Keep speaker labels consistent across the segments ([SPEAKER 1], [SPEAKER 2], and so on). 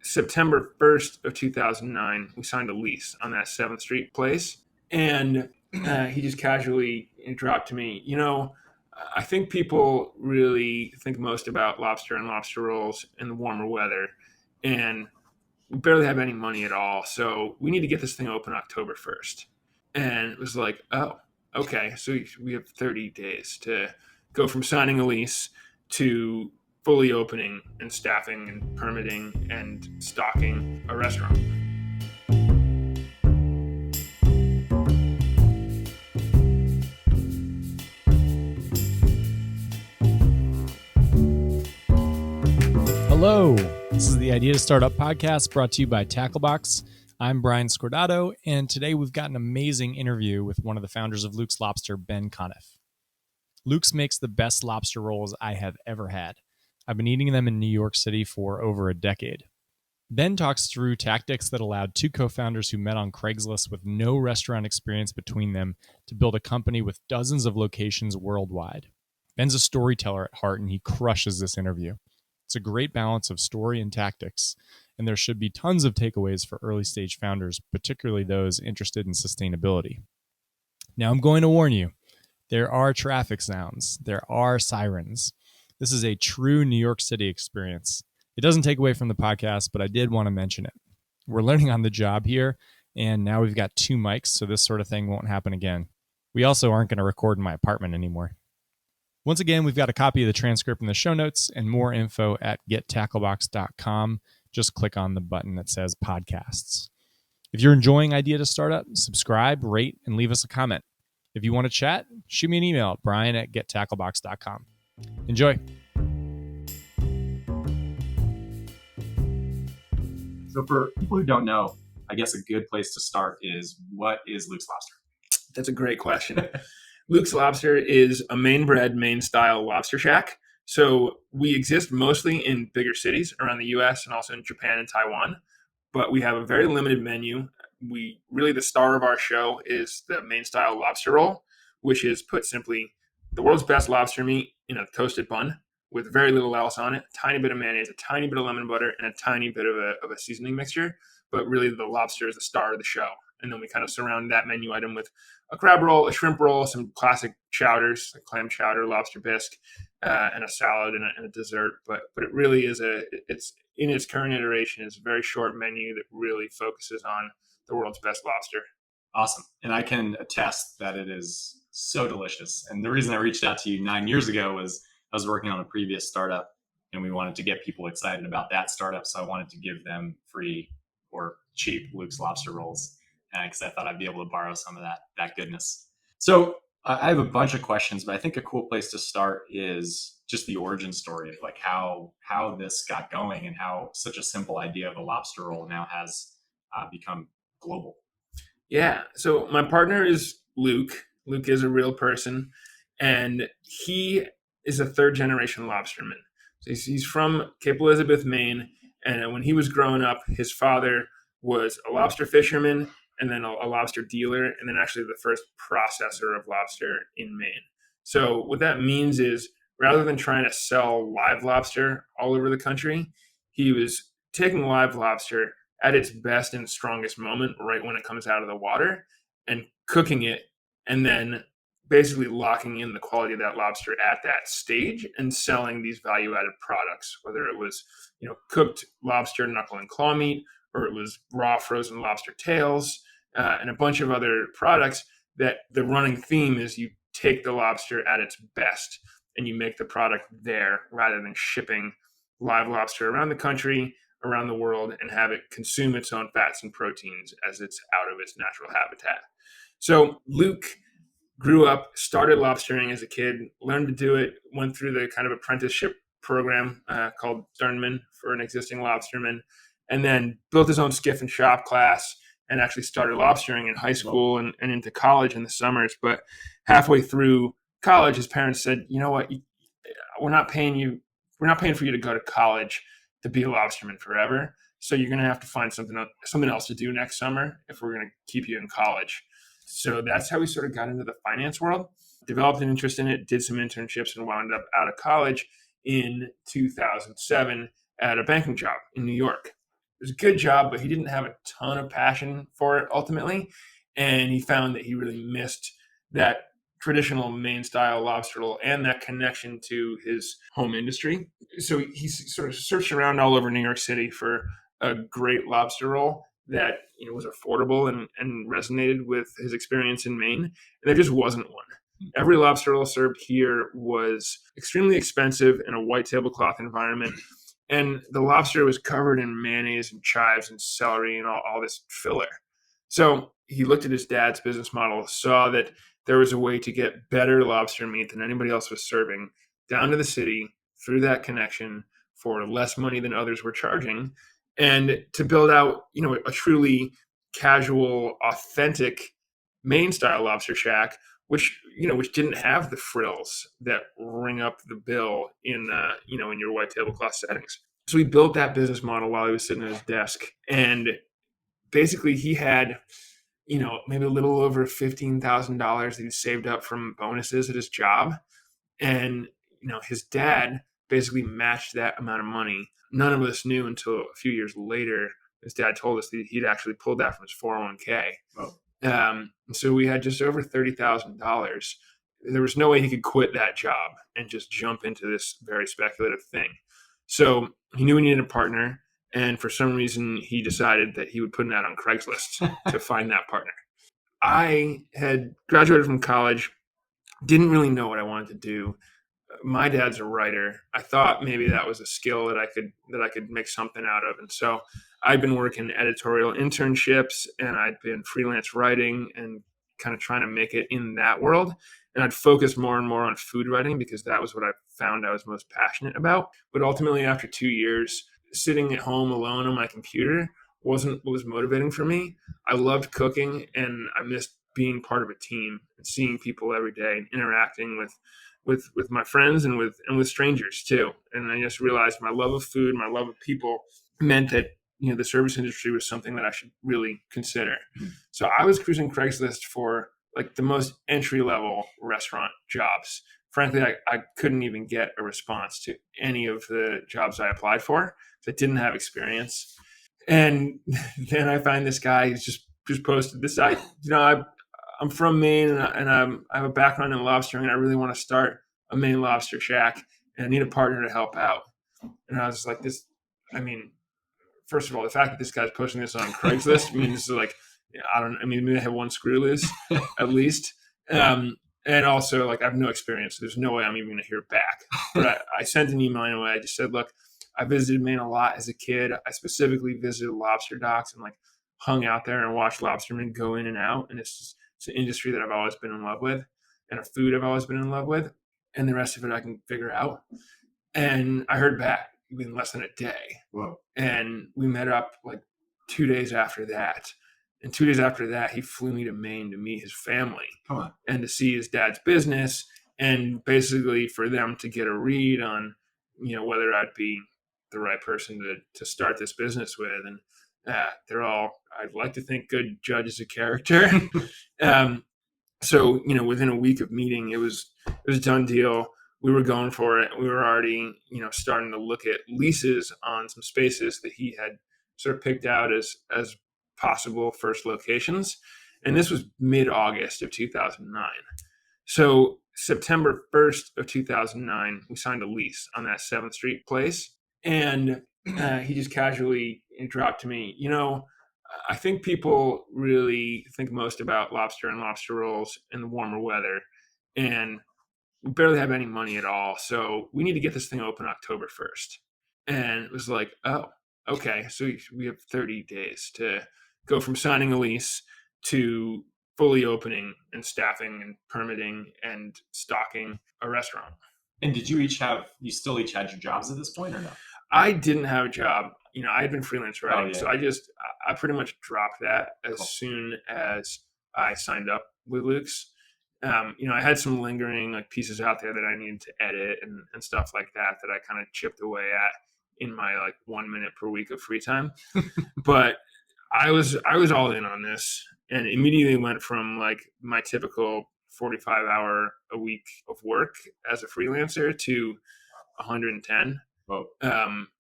[SPEAKER 1] September 1st of 2009, we signed a lease on that 7th Street place. And he just casually dropped to me, I think people really think most about lobster and lobster rolls in the warmer weather. And we barely have any money at all. So we need to get this thing open October 1st. And it was like, oh, okay. So we have 30 days to go from signing a lease to fully opening and staffing and permitting and stocking a restaurant.
[SPEAKER 2] Hello, this is the Idea to Startup podcast brought to you by Tacklebox. I'm Brian Scordato, and today we've got an amazing interview with one of the founders of Luke's Lobster, Ben Conniff. Luke's makes the best lobster rolls I have ever had. I've been eating them in New York City for over a decade. Ben talks through tactics that allowed two co-founders who met on Craigslist with no restaurant experience between them to build a company with dozens of locations worldwide. Ben's a storyteller at heart, and he crushes this interview. It's a great balance of story and tactics, and there should be tons of takeaways for early stage founders, particularly those interested in sustainability. Now, I'm going to warn you, there are traffic sounds, there are sirens. This is a true New York City experience. It doesn't take away from the podcast, but I did want to mention it. We're learning on the job here, and now we've got 2 mics, so this sort of thing won't happen again. We also aren't going to record in my apartment anymore. Once again, we've got a copy of the transcript in the show notes and more info at gettacklebox.com. Just click on the button that says podcasts. If you're enjoying Idea to Startup, subscribe, rate, and leave us a comment. If you want to chat, shoot me an email at brian@gettacklebox.com. Enjoy.
[SPEAKER 3] So for people who don't know, I guess a good place to start is, what is Luke's Lobster?
[SPEAKER 1] That's a great question. Luke's Lobster is a Maine-bred, Maine-style lobster shack. So we exist mostly in bigger cities around the U.S. and also in Japan and Taiwan. But we have a very limited menu. The star of our show is the Maine-style lobster roll, which is, put simply, the world's best lobster meat in a toasted bun with very little else on it, a tiny bit of mayonnaise, a tiny bit of lemon butter, and a tiny bit of a seasoning mixture. But really, the lobster is the star of the show. And then we kind of surround that menu item with a crab roll, a shrimp roll, some classic chowders, like clam chowder, lobster bisque, and a salad and a dessert. But it really is it's in its current iteration, it's a very short menu that really focuses on the world's best lobster.
[SPEAKER 3] Awesome. And I can attest that it is so delicious. And the reason I reached out to you 9 years ago was I was working on a previous startup, and we wanted to get people excited about that startup. So I wanted to give them free or cheap Luke's Lobster rolls, because I thought I'd be able to borrow some of that goodness. So I have a bunch of questions, but I think a cool place to start is just the origin story of like how this got going and how such a simple idea of a lobster roll now has become global.
[SPEAKER 1] Yeah. So my partner is Luke. Luke is a real person, and he is a 3rd-generation lobsterman. So he's from Cape Elizabeth, Maine, and when he was growing up, his father was a lobster fisherman and then a lobster dealer, and then actually the first processor of lobster in Maine. So what that means is, rather than trying to sell live lobster all over the country, he was taking live lobster at its best and strongest moment, right when it comes out of the water, and cooking it, and then basically locking in the quality of that lobster at that stage and selling these value-added products, whether it was, cooked lobster knuckle and claw meat, or it was raw frozen lobster tails, and a bunch of other products. That the running theme is you take the lobster at its best and you make the product there, rather than shipping live lobster around the country, around the world, and have it consume its own fats and proteins as it's out of its natural habitat. So Luke grew up, started lobstering as a kid, learned to do it, went through the kind of apprenticeship program called Sternman for an existing lobsterman, and then built his own skiff and shop class, and actually started lobstering in high school and into college in the summers. But halfway through college, his parents said, "You know what? We're not paying for you to go to college to be a lobsterman forever. So you're going to have to find something else to do next summer if we're going to keep you in college." So that's how we sort of got into the finance world, developed an interest in it, did some internships, and wound up out of college in 2007 at a banking job in New York. was a good job, but he didn't have a ton of passion for it ultimately. And he found that he really missed that traditional Maine style lobster roll and that connection to his home industry. So he sort of searched around all over New York City for a great lobster roll that was affordable and resonated with his experience in Maine. And there just wasn't one. Every lobster roll served here was extremely expensive in a white tablecloth environment. And the lobster was covered in mayonnaise and chives and celery and all this filler. So he looked at his dad's business model, saw that there was a way to get better lobster meat than anybody else was serving down to the city through that connection for less money than others were charging, and to build out, a truly casual, authentic Maine style lobster shack, which didn't have the frills that ring up the bill in in your white tablecloth settings. So he built that business model while he was sitting at his desk, and basically he had maybe a little over $15,000 that he saved up from bonuses at his job. And, his dad basically matched that amount of money. None of us knew until a few years later. His dad told us that he'd actually pulled that from his 401k. Oh. So we had just over $30,000. There was no way he could quit that job and just jump into this very speculative thing. So he knew he needed a partner. And for some reason, he decided that he would put an ad on Craigslist to find that partner. I had graduated from college, didn't really know what I wanted to do. My dad's a writer. I thought maybe that was a skill that I could make something out of. And so I'd been working editorial internships, and I'd been freelance writing and kind of trying to make it in that world. And I'd focus more and more on food writing because that was what I found I was most passionate about. But ultimately, after 2 years, sitting at home alone on my computer wasn't what was motivating for me. I loved cooking, and I missed being part of a team and seeing people every day and interacting with my friends and with strangers too. And I just realized my love of food, my love of people meant that the service industry was something that I should really consider. So I was cruising Craigslist for like the most entry level restaurant jobs. Frankly, I couldn't even get a response to any of the jobs I applied for. I didn't have experience. And then I find this guy who's just posted this. I'm from Maine, and I have a background in lobstering, and I really want to start a Maine lobster shack, and I need a partner to help out. And I was like, this. I mean, first of all, the fact that this guy's posting this on Craigslist means like, maybe I have one screw loose at least. And also, like, I have no experience. So there's no way I'm even going to hear back. But I sent an email anyway. I just said, look, I visited Maine a lot as a kid. I specifically visited lobster docks and like hung out there and watched lobstermen go in and out. And it's an industry that I've always been in love with, and a food I've always been in love with. And the rest of it I can figure out. And I heard back in less than a day.
[SPEAKER 3] Whoa.
[SPEAKER 1] And we met up like 2 days after that. And 2 days after that, he flew me to Maine to meet his family and to see his dad's business, and basically for them to get a read on, whether I'd be the right person to start this business with. And they're all, I'd like to think, good judges of character. So, within a week of meeting, it was a done deal. We were going for it. We were already, starting to look at leases on some spaces that he had sort of picked out as possible first locations. And this was mid-August of 2009. So September 1st of 2009, we signed a lease on that 7th Street place. And he just casually dropped to me, I think people really think most about lobster and lobster rolls in the warmer weather. And we barely have any money at all. So we need to get this thing open October 1st. And it was like, oh, okay. So we have 30 days to go from signing a lease to fully opening and staffing and permitting and stocking a restaurant.
[SPEAKER 3] And did you still each had your jobs at this point or no?
[SPEAKER 1] I didn't have a job. I had been freelance writing. So I pretty much dropped that as soon as I signed up with Luke's. I had some lingering like pieces out there that I needed to edit and stuff like that I kind of chipped away at in my like 1 minute per week of free time. But I was all in on this, and immediately went from like my typical 45-hour a week of work as a freelancer to 110,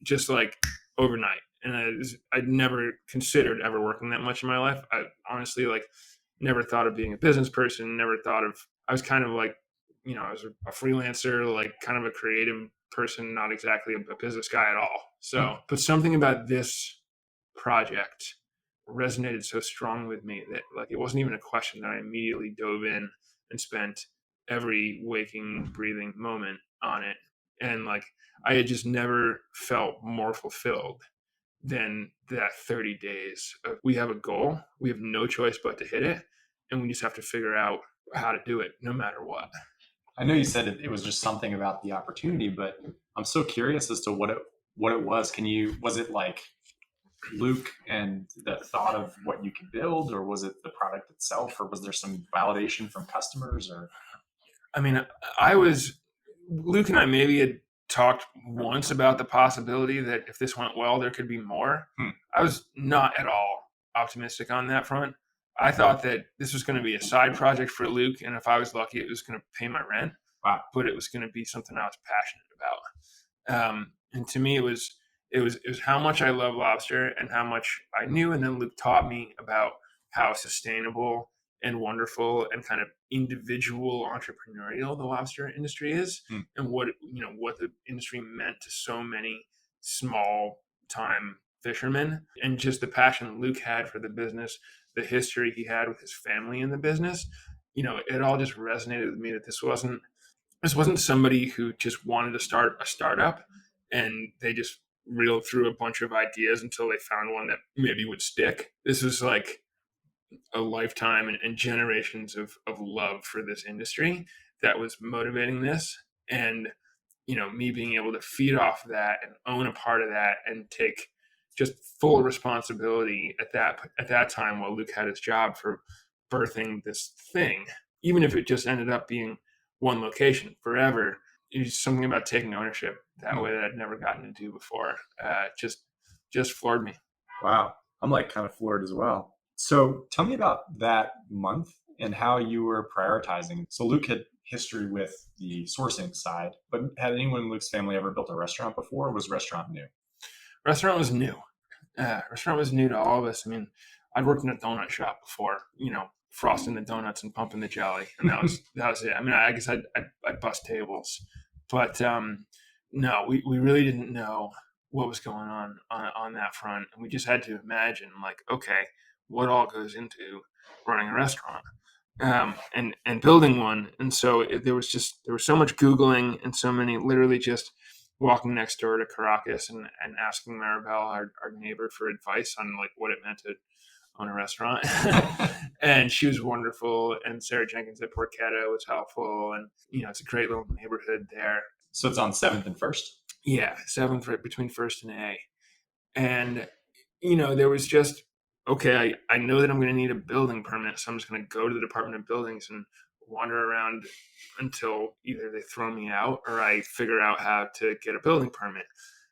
[SPEAKER 1] just like overnight. And I'd never considered ever working that much in my life. I honestly like never thought of being a business person. Never thought of. I was kind of like, I was a freelancer, like kind of a creative person, not exactly a business guy at all. So, but something about this project resonated so strongly with me that like it wasn't even a question that I immediately dove in and spent every waking, breathing moment on it. And like I had just never felt more fulfilled than that 30 days of we have a goal, we have no choice but to hit it, and we just have to figure out how to do it no matter what.
[SPEAKER 3] I know you said it was just something about the opportunity, but I'm so curious as to what it was. Was it like Luke and the thought of what you could build, or was it the product itself, or was there some validation from customers? Or
[SPEAKER 1] I mean, I was Luke and I maybe had talked once about the possibility that if this went well, there could be more. I was not at all optimistic on that front. I thought that this was going to be a side project for Luke, and if I was lucky, it was going to pay my rent.
[SPEAKER 3] Wow.
[SPEAKER 1] But it was going to be something I was passionate about. And to me, it was how much I love lobster and how much I knew, and then Luke taught me about how sustainable and wonderful and kind of individual entrepreneurial the lobster industry is, and what the industry meant to so many small time fishermen, and just the passion Luke had for the business, the history he had with his family in the business. It all just resonated with me that this wasn't somebody who just wanted to start a startup and they just reeled through a bunch of ideas until they found one that maybe would stick. This was like a lifetime and generations of love for this industry that was motivating this. And, me being able to feed off that and own a part of that and take just full responsibility at that time while Luke had his job for birthing this thing, even if it just ended up being one location forever. It's something about taking ownership that way that I'd never gotten to do before. Just floored me.
[SPEAKER 3] Wow. I'm like kind of floored as well. So tell me about that month and how you were prioritizing. So Luke had history with the sourcing side, but had anyone in Luke's family ever built a restaurant before, or was restaurant new?
[SPEAKER 1] Restaurant was new. Restaurant was new to all of us. I mean, I'd worked in a donut shop before, frosting the donuts and pumping the jelly, and that was it. I mean, I guess I'd bust tables, but no, we really didn't know what was going on that front, and we just had to imagine, like, okay, what all goes into running a restaurant, and building one. And so there was so much Googling and so many literally just walking next door to Caracas and asking Maribel, our neighbor, for advice on like what it meant to own a restaurant. And she was wonderful. And Sarah Jenkins at Porchetta was helpful. And, it's a great little neighborhood there.
[SPEAKER 3] So it's on 7th and 1st?
[SPEAKER 1] Yeah, 7th, right between 1st and A. And, there was just, okay, I know that I'm going to need a building permit. So I'm just going to go to the Department of Buildings and wander around until either they throw me out or I figure out how to get a building permit.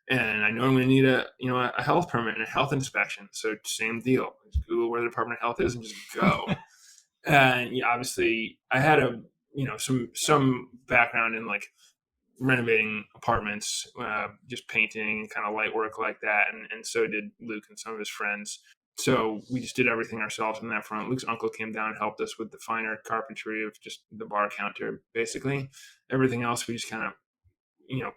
[SPEAKER 1] And I know I'm going to need a health permit and a health inspection. So same deal. Just Google where the Department of Health is and just go. And obviously I had some background in like renovating apartments, just painting, kind of light work like that. And so did Luke and some of his friends. So we just did everything ourselves on that front. Luke's uncle came down and helped us with the finer carpentry of just the bar counter, basically. Everything else, we just kind of,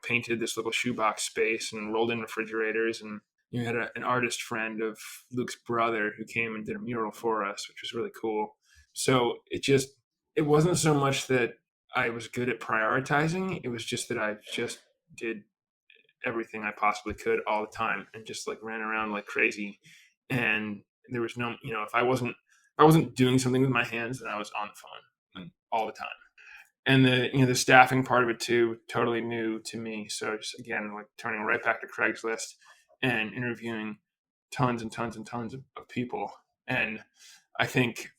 [SPEAKER 1] painted this little shoebox space and rolled in refrigerators. And you had an artist friend of Luke's brother who came and did a mural for us, which was really cool. So it wasn't so much that I was good at prioritizing. It was just that I just did everything I possibly could all the time and just like ran around like crazy. And there was no, if I wasn't doing something with my hands, then I was on the phone all the time. And the staffing part of it too, totally new to me. So just again, like turning right back to Craigslist and interviewing tons and tons and tons of people. And I think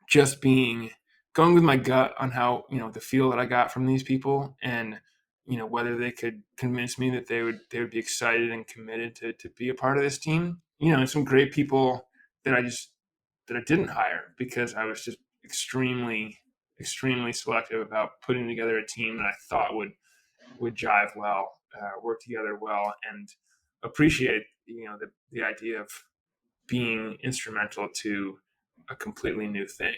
[SPEAKER 1] just going with my gut on how, the feel that I got from these people and, whether they could convince me that they would be excited and committed to be a part of this team, and some great people that I didn't hire because I was just extremely, extremely selective about putting together a team that I thought would jive well, work together well, and appreciate, the idea of being instrumental to a completely new thing.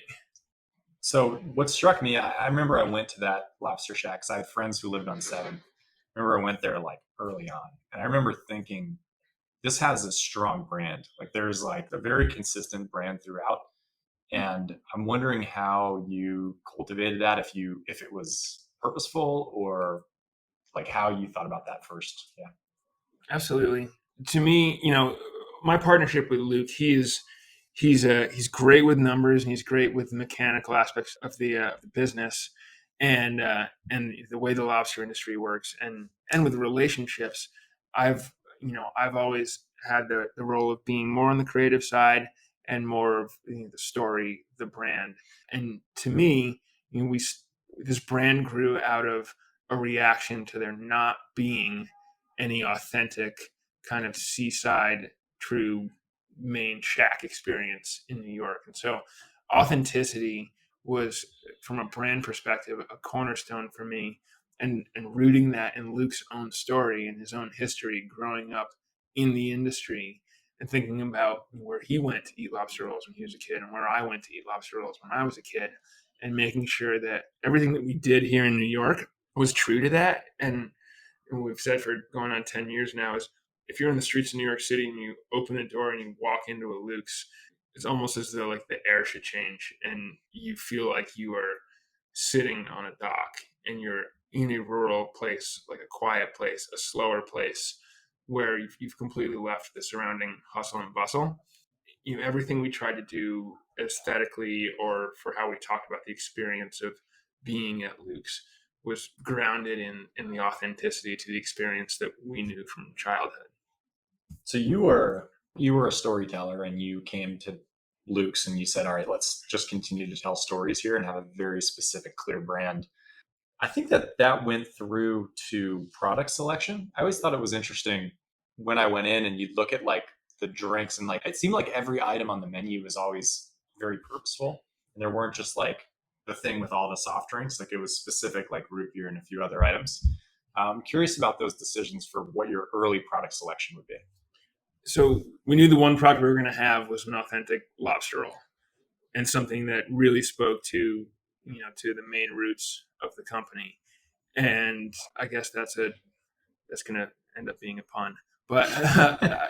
[SPEAKER 3] So what struck me, I remember I went to that Lobster Shack because I had friends who lived on 7th. I remember I went there like early on, and I remember thinking, this has a strong brand. Like there's like a very consistent brand throughout. And I'm wondering how you cultivated that, if it was purposeful or like how you thought about that first. Yeah.
[SPEAKER 1] Absolutely. To me, my partnership with Luke, he's great with numbers and he's great with the mechanical aspects of the business and the way the lobster industry works and with relationships. I've always had the role of being more on the creative side and more of the story, the brand. And to me, we this brand grew out of a reaction to there not being any authentic kind of seaside true Maine shack experience in New York. And so authenticity was, from a brand perspective, a cornerstone for me, and rooting that in Luke's own story and his own history growing up in the industry, and thinking about where he went to eat lobster rolls when he was a kid and where I went to eat lobster rolls when I was a kid, and making sure that everything that we did here in New York was true to that. And we've said for going on 10 years now is, if you're in the streets of New York City and you open the door and you walk into a Luke's, it's almost as though like the air should change and you feel like you are sitting on a dock and you're in a rural place, like a quiet place, a slower place, where you've completely left the surrounding hustle and bustle. Everything we tried to do aesthetically or for how we talked about the experience of being at Luke's was grounded in the authenticity to the experience that we knew from childhood.
[SPEAKER 3] So you were a storyteller and you came to Luke's and you said, all right, let's just continue to tell stories here and have a very specific, clear brand. I think that went through to product selection. I always thought it was interesting when I went in and you'd look at like the drinks and like it seemed like every item on the menu was always very purposeful. And there weren't just like the thing with all the soft drinks, like it was specific like root beer and a few other items. I'm curious about those decisions for what your early product selection would be.
[SPEAKER 1] So we knew the one product we were going to have was an authentic lobster roll and something that really spoke to the main roots of the company. And I guess that's going to end up being a pun, but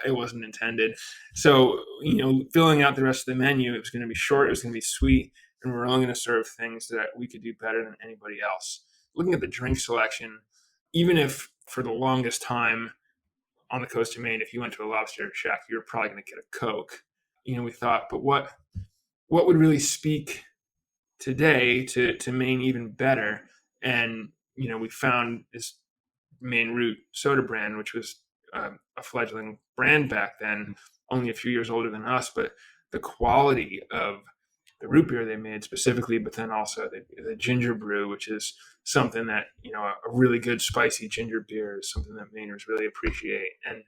[SPEAKER 1] it wasn't intended. So, filling out the rest of the menu, it was going to be short, it was going to be sweet, and we're only going to serve things that we could do better than anybody else. Looking at the drink selection, even if for the longest time on the coast of Maine, if you went to a lobster shack, you're probably going to get a Coke. We thought, but what would really speak today to Maine even better? And we found this Maine Root soda brand, which was a fledgling brand back then, only a few years older than us, but the quality of the root beer they made specifically, but then also the ginger brew, which is something that a really good spicy ginger beer is something that Mainers really appreciate, and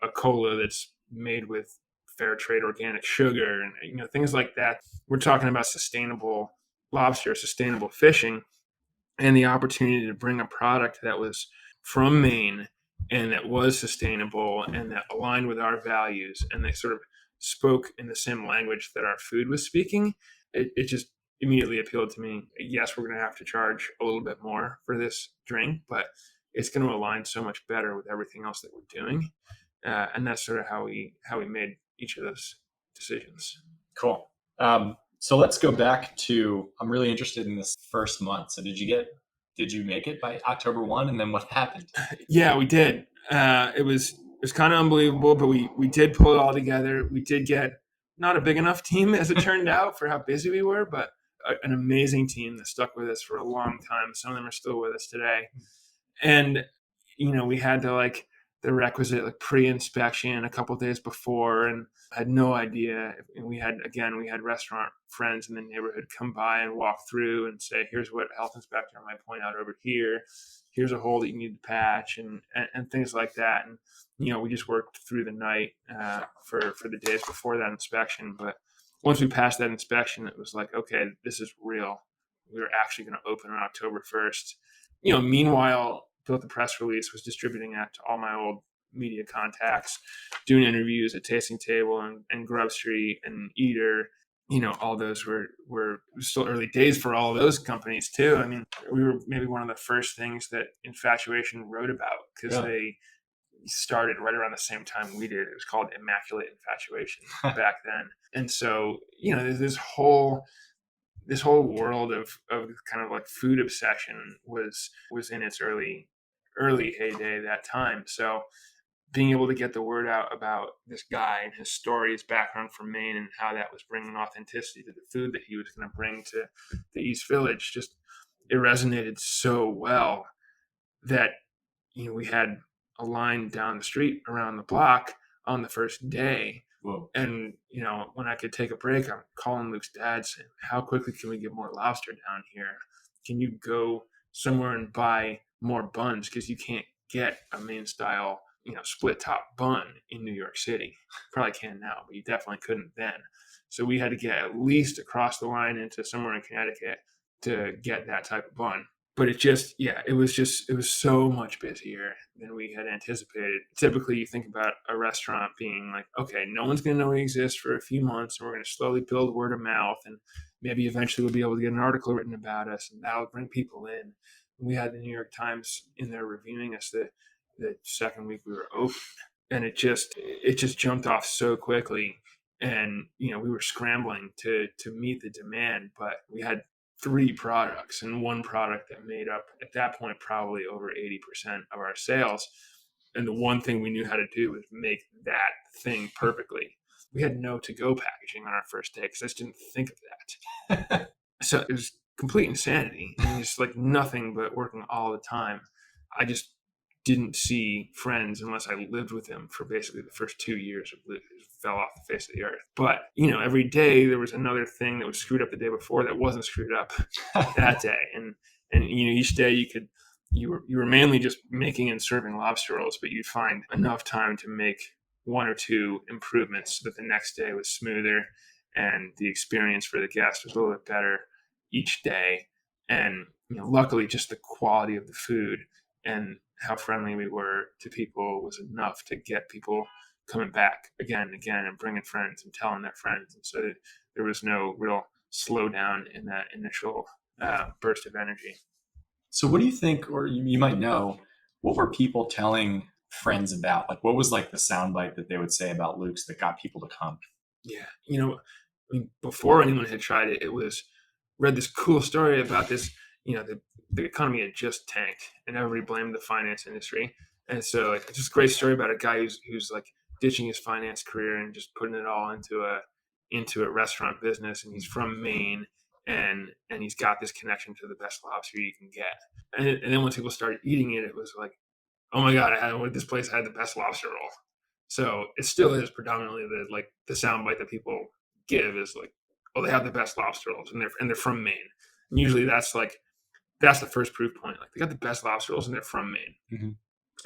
[SPEAKER 1] a cola that's made with fair trade organic sugar and things like that. We're talking about sustainable lobster, sustainable fishing, and the opportunity to bring a product that was from Maine and that was sustainable and that aligned with our values and they sort of spoke in the same language that our food was speaking. It just immediately appealed to me. Yes, we're going to have to charge a little bit more for this drink, but it's going to align so much better with everything else that we're doing. And that's sort of how we made each of those decisions.
[SPEAKER 3] Cool. So let's go back to, I'm really interested in this first month. So did you make it by October 1? And then what happened?
[SPEAKER 1] Yeah, we did. It was kind of unbelievable, but we did pull it all together. We did get not a big enough team as it turned out for how busy we were, but an amazing team that stuck with us for a long time. Some of them are still with us today. And, we had the requisite pre-inspection a couple of days before, and I had no idea. And we had restaurant friends in the neighborhood come by and walk through and say, here's what health inspector might point out over here. Here's a hole that you need to patch and things like that. And, we just worked through the night for the days before that inspection. But once we passed that inspection, it was like, okay, this is real. We were actually going to open on October 1st. Meanwhile, Built the press release, was distributing that to all my old media contacts, doing interviews at Tasting Table and Grub Street and Eater. All those were still early days for all of those companies too. I mean, we were maybe one of the first things that Infatuation wrote about, because they started right around the same time we did. It was called Immaculate Infatuation back then. And so, there's this whole world of kind of like food obsession was in its early heyday that time. So being able to get the word out about this guy and his story, his background from Maine, and how that was bringing authenticity to the food that he was going to bring to the East Village, just it resonated so well that we had a line down the street around the block on the first day.
[SPEAKER 3] Whoa.
[SPEAKER 1] And when I could take a break, I'm calling Luke's dad saying, how quickly can we get more lobster down here? Can you go somewhere and buy more buns, because you can't get a Maine style split top bun in New York City. Probably can now, but you definitely couldn't then. So we had to get at least across the line into somewhere in Connecticut to get that type of bun. But it was so much busier than we had anticipated. Typically, you think about a restaurant being like, okay, no one's going to know we exist for a few months, and we're going to slowly build word of mouth, and maybe eventually we'll be able to get an article written about us, and that'll bring people in. We had the New York Times in there reviewing us the second week we were open, and it just jumped off so quickly. And we were scrambling to meet the demand, but we had 3 products and one product that made up at that point probably over 80% of our sales. And the one thing we knew how to do was make that thing perfectly. We had no to-go packaging on our first day because I just didn't think of that. So it was complete insanity, and just like nothing but working all the time. I just didn't see friends unless I lived with them for basically the first 2 years of living. Fell off the face of the earth. But every day there was another thing that was screwed up the day before that wasn't screwed up that day. And each day you were mainly just making and serving lobster rolls, but you'd find enough time to make 1 or 2 improvements so that the next day was smoother and the experience for the guest was a little bit better each day. And luckily, just the quality of the food and how friendly we were to people was enough to get people coming back again and again and bringing friends and telling their friends. And so there was no real slowdown in that initial burst of energy.
[SPEAKER 3] So what do you think, or you might know, what were people telling friends about? Like, what was like the soundbite that they would say about Luke's that got people to come?
[SPEAKER 1] Yeah. Before anyone had tried it, it was read this cool story about this, the economy had just tanked and everybody blamed the finance industry. And so like, it's just a great story about a guy who's like ditching his finance career and just putting it all into a restaurant business. And he's from Maine, and he's got this connection to the best lobster you can get. And then when people started eating it, it was like, oh my God, this place had the best lobster roll. So it still is predominantly the soundbite that people give is like, oh, they have the best lobster rolls and they're from Maine. And usually that's the first proof point. Like, they got the best lobster rolls and they're from Maine.
[SPEAKER 3] Mm-hmm.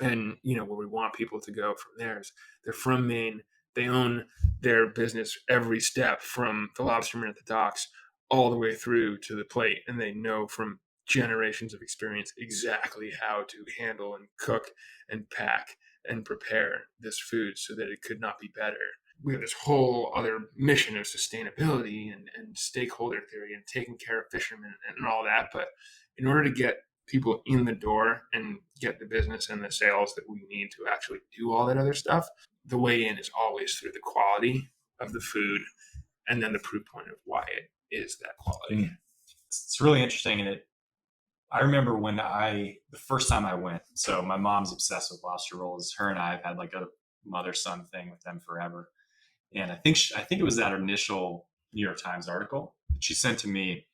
[SPEAKER 1] And where we want people to go from there is they're from Maine. They own their business every step, from the lobsterman at the docks all the way through to the plate, and they know from generations of experience exactly how to handle and cook and pack and prepare this food so that it could not be better. We have this whole other mission of sustainability and stakeholder theory and taking care of fishermen and all that. But in order to get people in the door and get the business and the sales that we need to actually do all that other stuff, the way in is always through the quality of the food and then the proof point of why it is that quality.
[SPEAKER 3] It's really interesting. And I remember when the first time I went, so my mom's obsessed with lobster rolls. Her and I have had like a mother-son thing with them forever. And I think it was that initial New York Times article that she sent to me.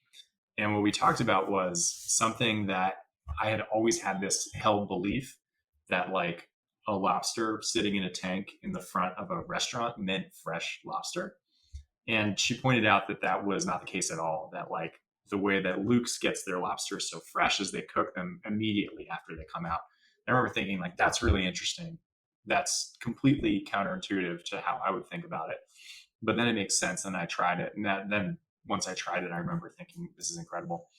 [SPEAKER 3] And what we talked about was something that I had always had this held belief that like a lobster sitting in a tank in the front of a restaurant meant fresh lobster. And she pointed out that that was not the case at all, that like the way that Luke's gets their lobsters so fresh is they cook them immediately after they come out. I remember thinking like, that's really interesting. That's completely counterintuitive to how I would think about it. But then it makes sense. And I tried it. And then once I tried it, I remember thinking, this is incredible.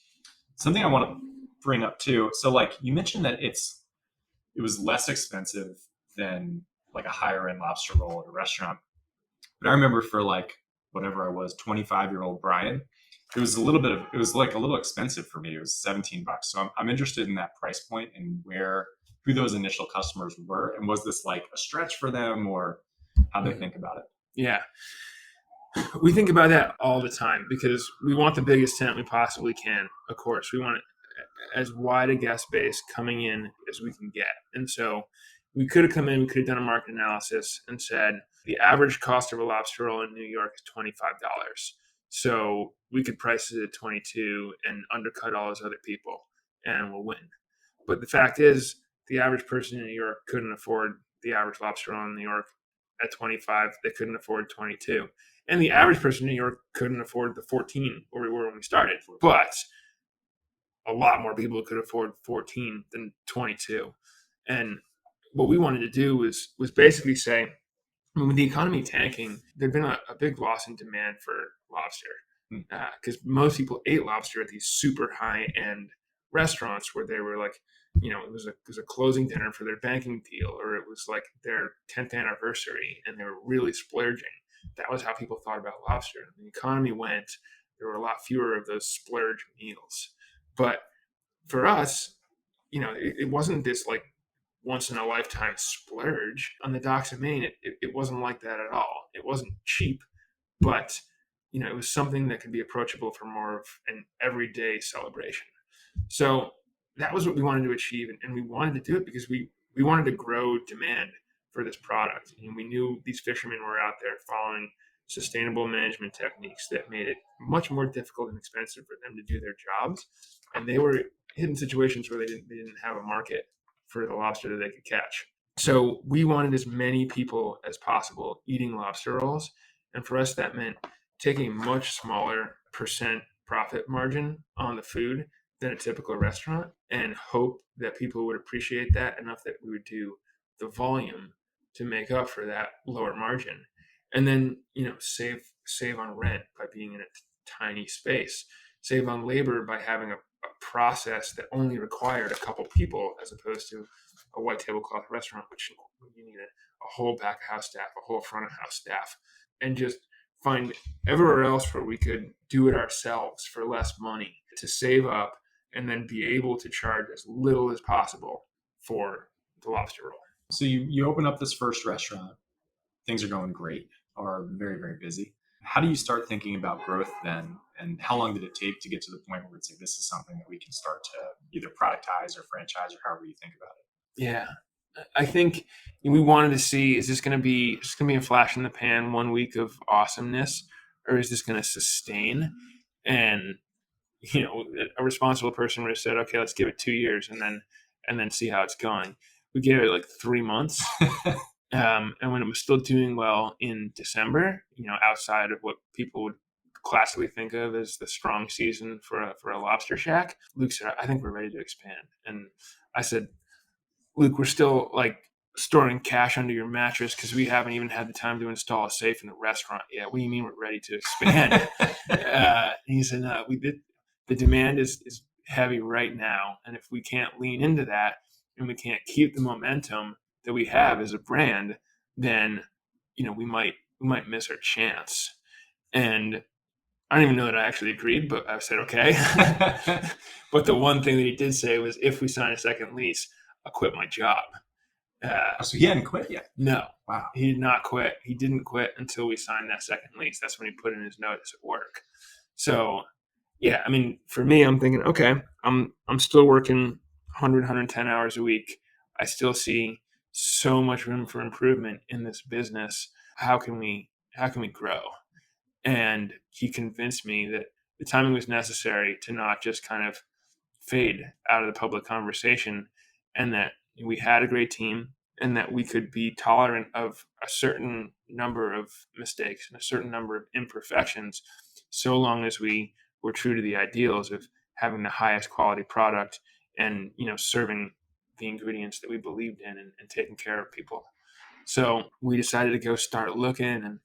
[SPEAKER 3] Something I want to bring up too. So like you mentioned that it was less expensive than like a higher end lobster roll at a restaurant. But I remember for like whatever I was, 25-year-old Brian, it was like a little expensive for me. It was $17. So I'm interested in that price point and who those initial customers were. And was this like a stretch for them, or how they think about it?
[SPEAKER 1] Yeah. We think about that all the time because we want the biggest tent we possibly can. Of course, we want as wide a guest base coming in as we can get. And so we could have come in, we could have done a market analysis and said the average cost of a lobster roll in New York is $25. So we could price it at 22 and undercut all those other people and we'll win. But the fact is, the average person in New York couldn't afford the average lobster roll in New York at 25. They couldn't afford 22. And the average person in New York couldn't afford the 14 where we were when we started. But a lot more people could afford 14 than 22. And what we wanted to do was basically say, I mean, with the economy tanking, there'd been a big loss in demand for lobster because most people ate lobster at these super high-end restaurants where they were like, it was a closing dinner for their banking deal, or it was like their 10th anniversary, and they were really splurging. That was how people thought about lobster. The economy went, there were a lot fewer of those splurge meals. But for us, it wasn't this like once in a lifetime splurge on the docks of Maine. It wasn't like that at all. It wasn't cheap, but it was something that could be approachable for more of an everyday celebration. So that was what we wanted to achieve, and we wanted to do it because we wanted to grow demand for this product. And we knew these fishermen were out there following sustainable management techniques that made it much more difficult and expensive for them to do their jobs. And they were in situations where they didn't have a market for the lobster that they could catch. So we wanted as many people as possible eating lobster rolls. And for us, that meant taking a much smaller percent profit margin on the food than a typical restaurant, and hope that people would appreciate that enough that we would do the volume to make up for that lower margin. And then, save on rent by being in a tiny space, save on labor by having a process that only required a couple people as opposed to a white tablecloth restaurant, which you need a whole back of house staff, a whole front of house staff, and just find everywhere else where we could do it ourselves for less money to save up and then be able to charge as little as possible for the lobster roll.
[SPEAKER 3] So you open up this first restaurant, things are going great, or very, very busy. How do you start thinking about growth then? And how long did it take to get to the point where it's like, this is something that we can start to either productize or franchise, or however you think about it?
[SPEAKER 1] Yeah. I think we wanted to see, is this going to be a flash in the pan 1 week of awesomeness, or is this going to sustain? And, a responsible person would have said, okay, let's give it 2 years and then see how it's going. We gave it like 3 months. And when it was still doing well in December, outside of what people would classically think of as the strong season for a lobster shack, Luke said, I think we're ready to expand. And I said, Luke, we're still like storing cash under your mattress because we haven't even had the time to install a safe in the restaurant yet. What do you mean we're ready to expand? And he said, no, we did. The demand is heavy right now. And if we can't lean into that and we can't keep the momentum that we have as a brand, then, we might miss our chance. And I don't even know that I actually agreed, but I said, okay. But the one thing that he did say was, if we sign a second lease, I'll quit my job.
[SPEAKER 3] So he hadn't quit yet?
[SPEAKER 1] No.
[SPEAKER 3] Wow.
[SPEAKER 1] He did not quit. He didn't quit until we signed that second lease. That's when he put in his notice at work. So, yeah, I mean, for me, I'm thinking, okay, I'm still working 100, 110 hours a week. I still see so much room for improvement in this business. How can we grow? And he convinced me that the timing was necessary to not just kind of fade out of the public conversation, and that we had a great team and that we could be tolerant of a certain number of mistakes and a certain number of imperfections, so long as we were true to the ideals of having the highest quality product and, serving the ingredients that we believed in and taking care of people. So we decided to go start looking,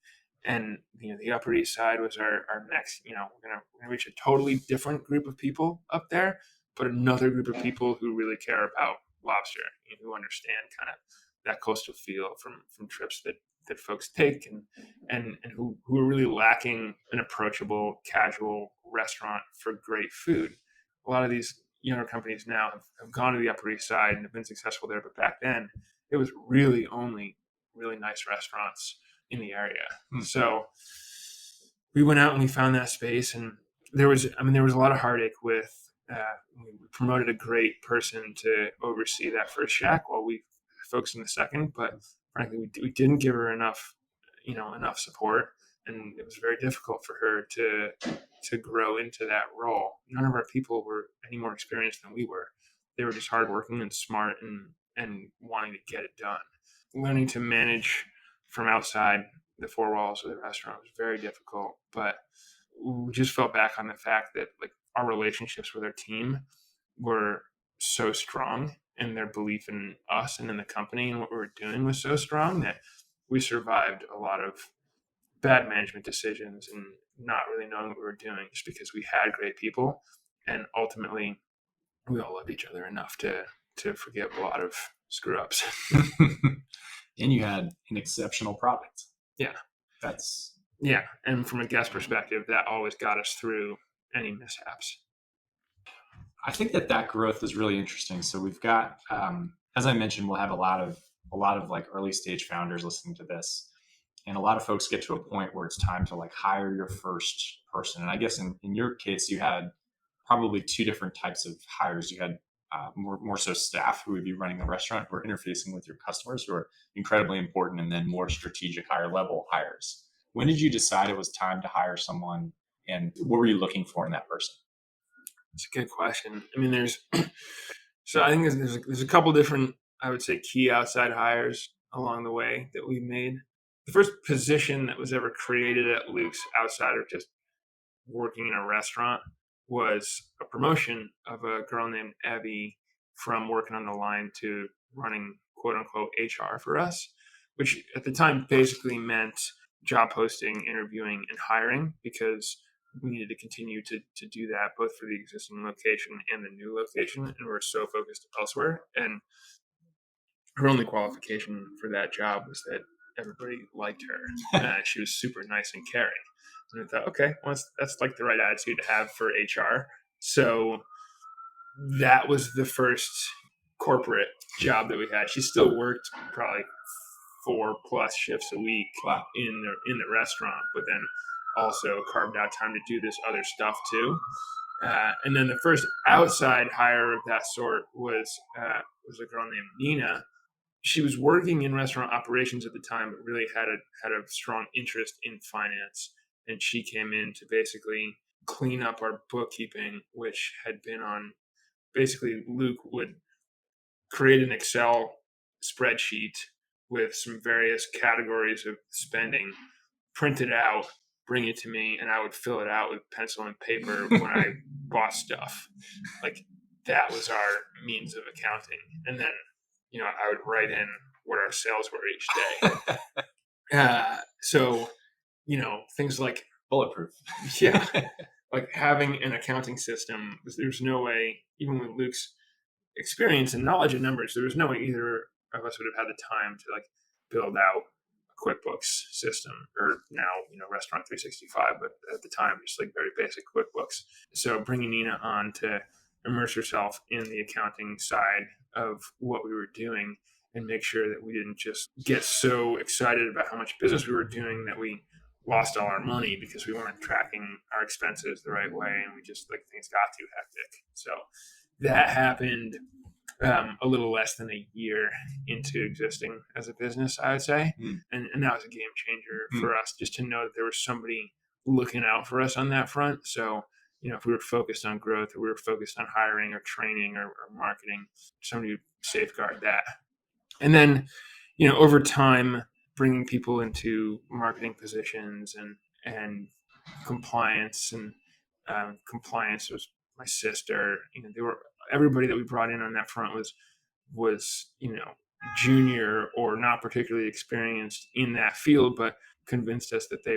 [SPEAKER 1] and the Upper East Side was our next, we're gonna reach a totally different group of people up there, but another group of people who really care about lobster, who understand kind of that coastal feel from trips that folks take, and who are really lacking an approachable, casual restaurant for great food. A lot of these younger companies now have gone to the Upper East Side and have been successful there, but back then it was really only really nice restaurants in the area. So we went out and we found that space, and there was a lot of heartache with we promoted a great person to oversee that first shack while we focused on the second, but frankly we didn't give her enough support, and it was very difficult for her to grow into that role. None of our people were any more experienced than we were. They were just hardworking and smart and wanting to get it done. Learning to manage from outside the four walls of the restaurant was very difficult, but we just fell back on the fact that like our relationships with our team were so strong, and their belief in us and in the company and what we were doing was so strong that we survived a lot of bad management decisions and not really knowing what we were doing, just because we had great people, and ultimately we all loved each other enough to forgive a lot of screw ups.
[SPEAKER 3] And you had an exceptional product.
[SPEAKER 1] Yeah. And from a guest perspective, that always got us through any mishaps.
[SPEAKER 3] I think that growth is really interesting. So we've got, as I mentioned, we'll have a lot of like early stage founders listening to this, and a lot of folks get to a point where it's time to like hire your first person. And I guess in your case, you had probably two different types of hires. You had more so staff who would be running the restaurant, who are interfacing with your customers, who are incredibly important, and then more strategic, higher level hires. When did you decide it was time to hire someone, and what were you looking for in that person?
[SPEAKER 1] It's a good question. I mean, so I think there's a couple different, I would say, key outside hires along the way that we made. The first position that was ever created at Luke's outside of just working in a restaurant was a promotion of a girl named Abby from working on the line to running quote unquote HR for us, which at the time basically meant job posting, interviewing, and hiring, because we needed to continue to do that both for the existing location and the new location, and we're so focused elsewhere. And her only qualification for that job was that everybody liked her. She was super nice and caring. And I thought, okay, well, that's like the right attitude to have for HR. So that was the first corporate job that we had. She still worked probably 4+ shifts a week in the restaurant, but then also carved out time to do this other stuff too. And then the first outside hire of that sort was a girl named Nina. She was working in restaurant operations at the time, but really had a strong interest in finance. And she came in to basically clean up our bookkeeping, which had been on, basically Luke would create an Excel spreadsheet with some various categories of spending, print it out, bring it to me, and I would fill it out with pencil and paper when I bought stuff. Like, that was our means of accounting. And then, I would write in what our sales were each day. So, things like
[SPEAKER 3] bulletproof.
[SPEAKER 1] Yeah. Like having an accounting system, there's no way, even with Luke's experience and knowledge of numbers, there was no way either of us would have had the time to like build out a QuickBooks system, or now, Restaurant 365, but at the time, just like very basic QuickBooks. So bringing Nina on to immerse herself in the accounting side of what we were doing and make sure that we didn't just get so excited about how much business we were doing that we lost all our money because we weren't tracking our expenses the right way, and we just like things got too hectic. So that happened a little less than a year into existing as a business, I would say. And that was a game changer for us, just to know that there was somebody looking out for us on that front. So, if we were focused on growth, or we were focused on hiring or training or marketing, somebody would safeguard that. And then, over time, bringing people into marketing positions and compliance, and compliance was my sister. Everybody that we brought in on that front was junior or not particularly experienced in that field, but convinced us that they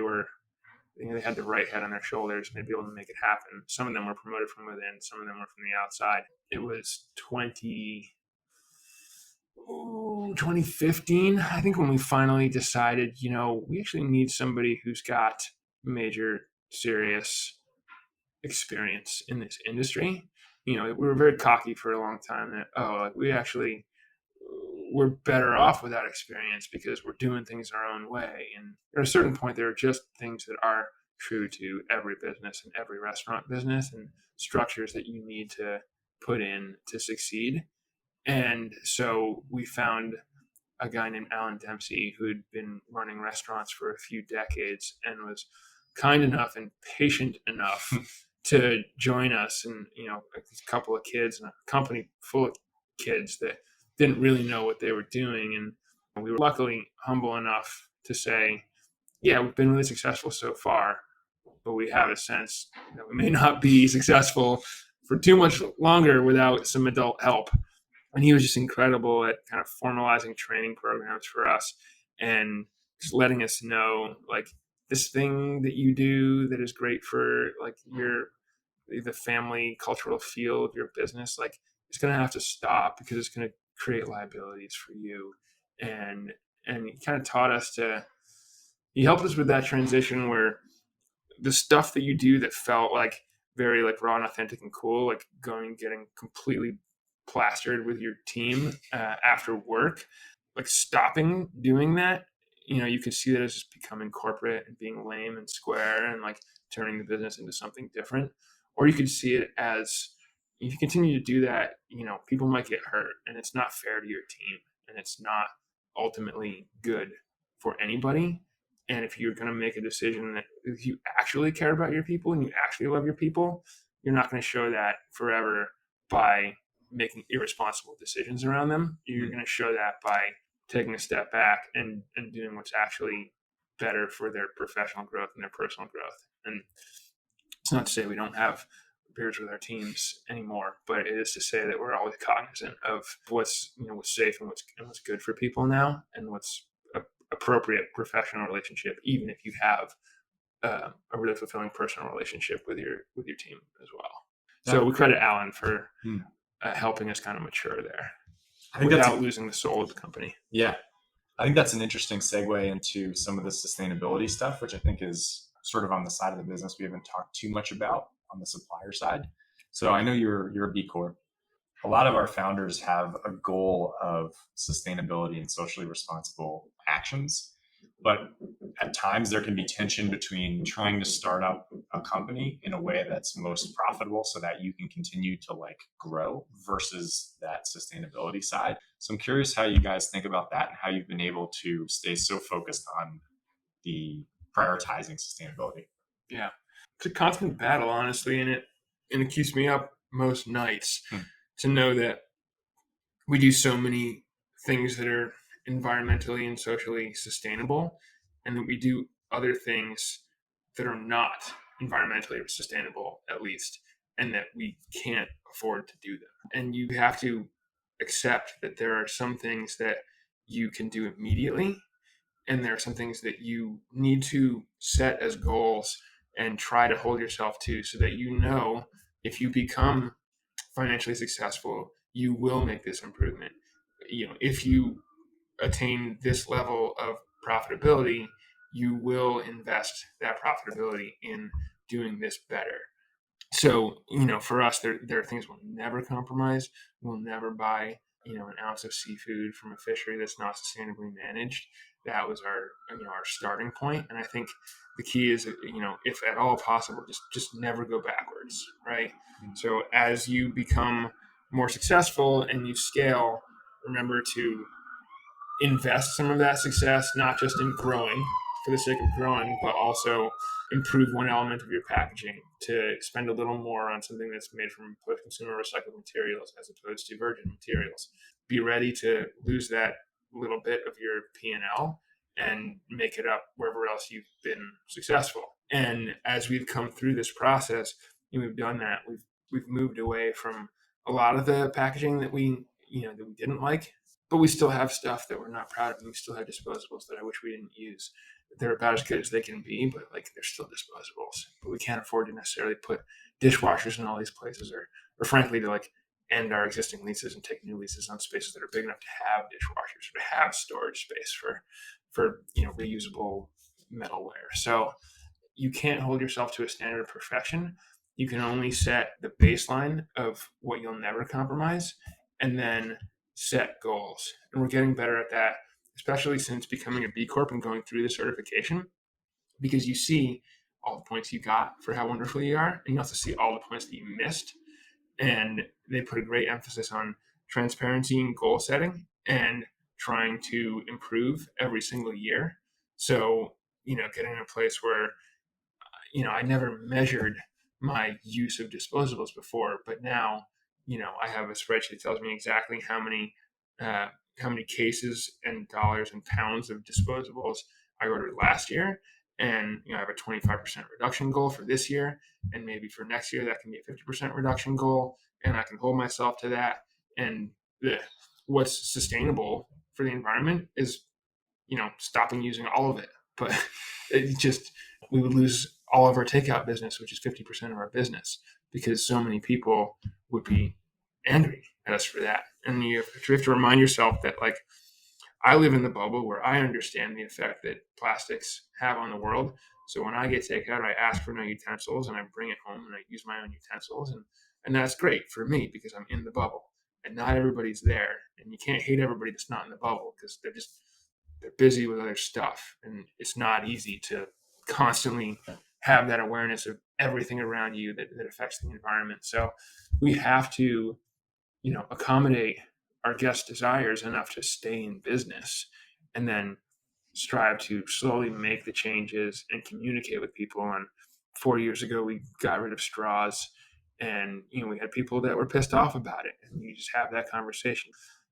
[SPEAKER 1] had the right head on their shoulders and they'd be able to make it happen. Some of them were promoted from within, some of them were from the outside. It was 2015, I think, when we finally decided, we actually need somebody who's got major, serious experience in this industry. We were very cocky for a long time that, we're better off with that experience because we're doing things our own way. And at a certain point, there are just things that are true to every business and every restaurant business, and structures that you need to put in to succeed. And so we found a guy named Dempsey who'd been running restaurants for a few decades and was kind enough and patient enough to join us. And, a couple of kids and a company full of kids that didn't really know what they were doing. And we were luckily humble enough to say, yeah, we've been really successful so far, but we have a sense that we may not be successful for too much longer without some adult help. And he was just incredible at kind of formalizing training programs for us and just letting us know, like, this thing that you do that is great for like the family cultural feel of your business, like, it's going to have to stop because it's going to create liabilities for you. And he kind of taught us he helped us with that transition where the stuff that you do that felt like very like raw and authentic and cool, like going and getting completely plastered with your team after work, like stopping doing that, you could see that as just becoming corporate and being lame and square and like turning the business into something different. Or you could see it as, if you continue to do that, people might get hurt and it's not fair to your team and it's not ultimately good for anybody. And if you're going to make a decision that if you actually care about your people and you actually love your people, you're not going to show that forever by making irresponsible decisions around them. You're going to show that by taking a step back and doing what's actually better for their professional growth and their personal growth. And it's not to say we don't have beers with our teams anymore, but it is to say that we're always cognizant of what's safe and what's good for people now, and what's appropriate professional relationship, even if you have a really fulfilling personal relationship with your team as well. So we credit Alan for helping us kind of mature there, I think without losing the soul of the company.
[SPEAKER 3] Yeah, I think that's an interesting segue into some of the sustainability stuff, which I think is sort of on the side of the business we haven't talked too much about on the supplier side. So I know you're a B Corp. A lot of our founders have a goal of sustainability and socially responsible actions, but at times there can be tension between trying to start up a company in a way that's most profitable so that you can continue to like grow versus that sustainability side. So I'm curious how you guys think about that and how you've been able to stay so focused on the prioritizing sustainability.
[SPEAKER 1] Yeah, it's a constant battle, honestly, and it keeps me up most nights to know that we do so many things that are environmentally and socially sustainable, and that we do other things that are not environmentally sustainable, at least, and that we can't afford to do them. And you have to accept that there are some things that you can do immediately, and there are some things that you need to set as goals and try to hold yourself to, so that if you become financially successful, you will make this improvement. If you attain this level of profitability, you will invest that profitability in doing this better. So, for us, there are things we'll never compromise. We'll never buy, an ounce of seafood from a fishery that's not sustainably managed. That was our starting point. And I think the key is, if at all possible, just never go backwards, right? So as you become more successful and you scale, remember to invest some of that success, not just in growing for the sake of growing, but also improve one element of your packaging, to spend a little more on something that's made from post-consumer recycled materials as opposed to virgin materials. Be ready to lose that little bit of your P&L and make it up wherever else you've been successful. And as we've come through this process, we've done that. We've moved away from a lot of the packaging that we didn't like, but we still have stuff that we're not proud of. And we still have disposables that I wish we didn't use. They're about as good as they can be, but like, they're still disposables. But we can't afford to necessarily put dishwashers in all these places, or frankly, to like end our existing leases and take new leases on spaces that are big enough to have dishwashers or to have storage space for reusable metalware. So you can't hold yourself to a standard of perfection. You can only set the baseline of what you'll never compromise, and then set goals. And we're getting better at that, especially since becoming a B Corp and going through the certification, because you see all the points you got for how wonderful you are, and you also see all the points that you missed. And they put a great emphasis on transparency and goal setting and trying to improve every single year. So, getting in a place where, I never measured my use of disposables before, but now, I have a spreadsheet that tells me exactly how many cases and dollars and pounds of disposables I ordered last year. And I have a 25% reduction goal for this year, and maybe for next year that can be a 50% reduction goal, and I can hold myself to that. And what's sustainable for the environment is stopping using all of it. But we would lose all of our takeout business, which is 50% of our business, because so many people would be angry at us for that. And you have to remind yourself that, like, I live in the bubble where I understand the effect that plastics have on the world. So when I get takeout, I ask for no utensils and I bring it home and I use my own utensils. And that's great for me because I'm in the bubble, and not everybody's there. And you can't hate everybody that's not in the bubble, because they're busy with other stuff. And it's not easy to constantly have that awareness of everything around you that affects the environment. So we have to, accommodate our guest desires enough to stay in business, and then strive to slowly make the changes and communicate with people. And 4 years ago, we got rid of straws, and we had people that were pissed off about it, and you just have that conversation.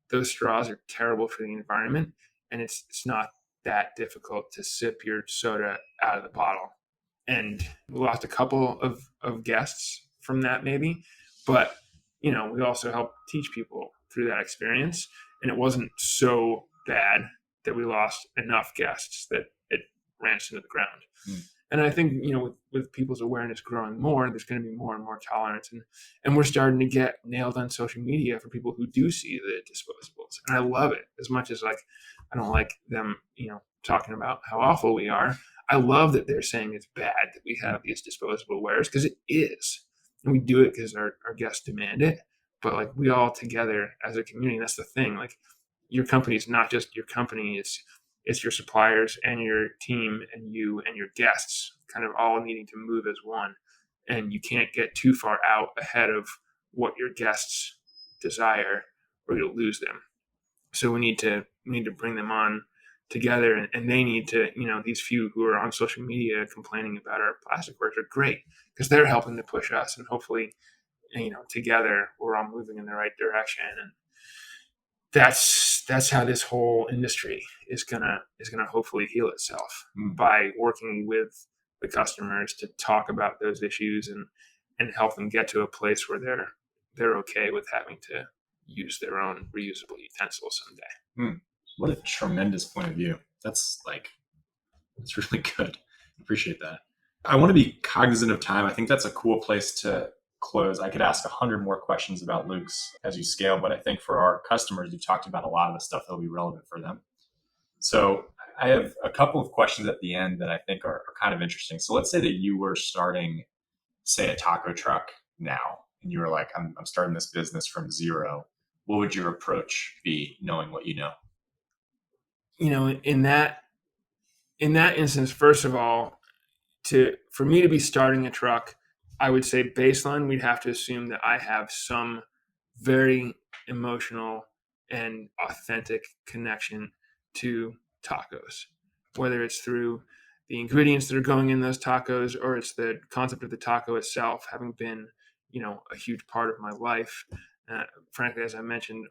[SPEAKER 1] Those straws are terrible for the environment, and it's not that difficult to sip your soda out of the bottle. And we lost a couple of guests from that, maybe, but we also helped teach people through that experience, and it wasn't so bad that we lost enough guests that it ran into the ground. And I think, with people's awareness growing more, there's going to be more and more tolerance, and we're starting to get nailed on social media for people who do see the disposables, and I love it. As much as, like, I don't like them, talking about how awful we are, I love that they're saying it's bad that we have these disposable wares, because it is, and we do it because our guests demand it. But, like, we all together as a community, that's the thing. Like, your company is not just your company; it's your suppliers and your team and you and your guests, kind of all needing to move as one. And you can't get too far out ahead of what your guests desire, or you'll lose them. So we need to bring them on together, and they need to, these few who are on social media complaining about our plastic wares are great, because they're helping to push us, and hopefully, together we're all moving in the right direction. And that's how this whole industry is gonna hopefully heal itself, by working with the customers to talk about those issues and help them get to a place where they're okay with having to use their own reusable utensils someday.
[SPEAKER 3] What a tremendous point of view. That's really good. Appreciate that. I want to be cognizant of time. I think that's a cool place to close. I could ask 100 more questions about Luke's as you scale, but I think for our customers, you've talked about a lot of the stuff that'll be relevant for them. So I have a couple of questions at the end that I think are kind of interesting. So let's say that you were starting, say, a taco truck now, and you were like, I'm starting this business from zero. What would your approach be, knowing what you know?
[SPEAKER 1] In that instance, first of all, for me to be starting a truck, I would say baseline, we'd have to assume that I have some very emotional and authentic connection to tacos, whether it's through the ingredients that are going in those tacos, or it's the concept of the taco itself having been, a huge part of my life. Frankly, as I mentioned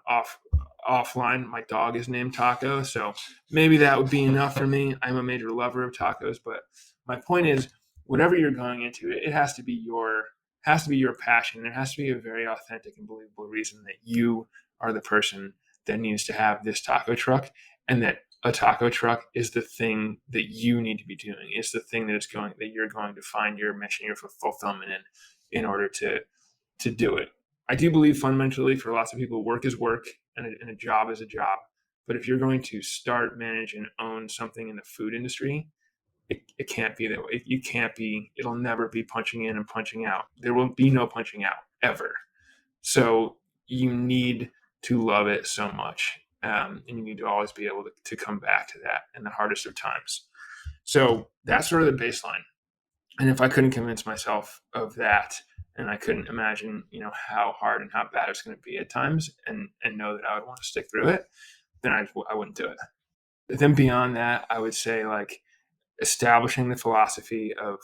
[SPEAKER 1] offline, my dog is named Taco, so maybe that would be enough for me. I'm a major lover of tacos, but my point is, whatever you're going into, it has to be your passion. There has to be a very authentic and believable reason that you are the person that needs to have this taco truck, and that a taco truck is the thing that you need to be doing. It's the thing that you're going to find your mission, your fulfillment in order to do it. I do believe fundamentally for lots of people, work is work and a job is a job. But if you're going to start, manage, and own something in the food industry, it can't be that way. You can't be, it'll never be punching in and punching out. There will be no punching out ever. So you need to love it so much. And you need to always be able to come back to that in the hardest of times. So that's sort of the baseline. And if I couldn't convince myself of that, and I couldn't imagine, how hard and how bad it's going to be at times, and know that I would want to stick through it, then I wouldn't do it. Then beyond that, I would say establishing the philosophy of,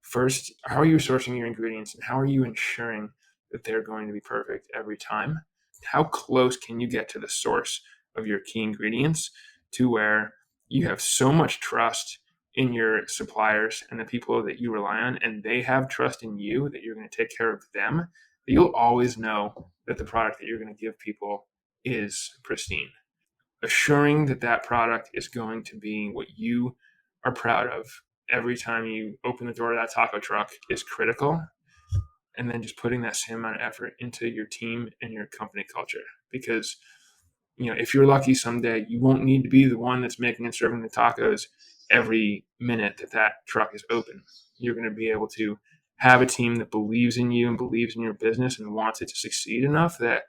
[SPEAKER 1] first, how are you sourcing your ingredients and how are you ensuring that they're going to be perfect every time? How close can you get to the source of your key ingredients to where you have so much trust in your suppliers and the people that you rely on, and they have trust in you that you're going to take care of them, that you'll always know that the product that you're going to give people is pristine. Assuring that product is going to be what you are proud of every time you open the door of that taco truck is critical. And then just putting that same amount of effort into your team and your company culture. Because, if you're lucky someday, you won't need to be the one that's making and serving the tacos every minute that truck is open. You're going to be able to have a team that believes in you and believes in your business and wants it to succeed enough that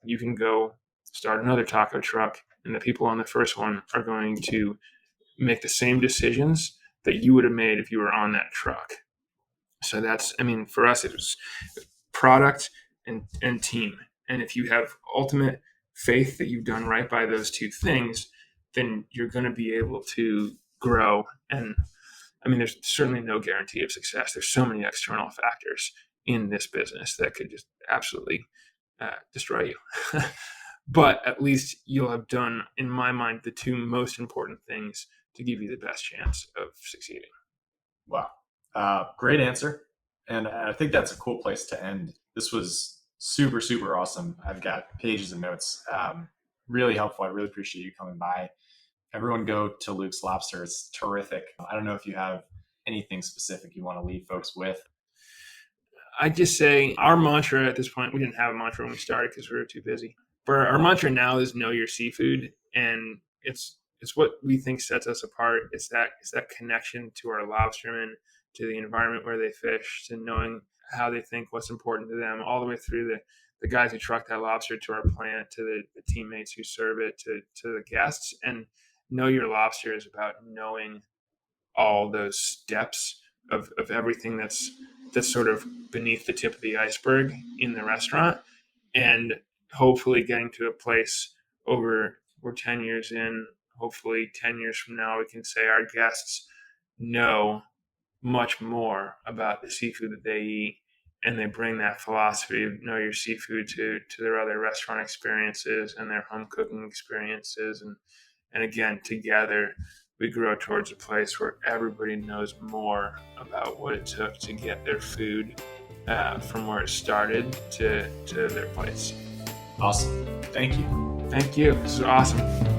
[SPEAKER 1] you can go start another taco truck, and the people on the first one are going to make the same decisions that you would have made if you were on that truck. So for us, it was product and team. And if you have ultimate faith that you've done right by those two things, then you're going to be able to grow. And there's certainly no guarantee of success. There's so many external factors in this business that could just absolutely destroy you. But at least you'll have done, in my mind, the two most important things to give you the best chance of succeeding.
[SPEAKER 3] Wow. Great answer. And I think that's a cool place to end. This was super, super awesome. I've got pages of notes. Really helpful. I really appreciate you coming by. Everyone go to Luke's Lobster. It's terrific. I don't know if you have anything specific you want to leave folks with.
[SPEAKER 1] I just say our mantra at this point, we didn't have a mantra when we started because we were too busy. But our mantra now is know your seafood. And it's what we think sets us apart. It's that connection to our lobstermen, to the environment where they fish, to knowing how they think, what's important to them, all the way through the guys who truck that lobster to our plant, to the teammates who serve it, to the guests. And know your lobster is about knowing all those steps of everything that's sort of beneath the tip of the iceberg in the restaurant, and hopefully getting to a place we're 10 years in, hopefully 10 years from now, we can say our guests know much more about the seafood that they eat, and they bring that philosophy of know your seafood to their other restaurant experiences and their home cooking experiences. And again, together, we grow towards a place where everybody knows more about what it took to get their food from where it started to their place.
[SPEAKER 3] Awesome. Thank you.
[SPEAKER 1] Thank you. This is awesome.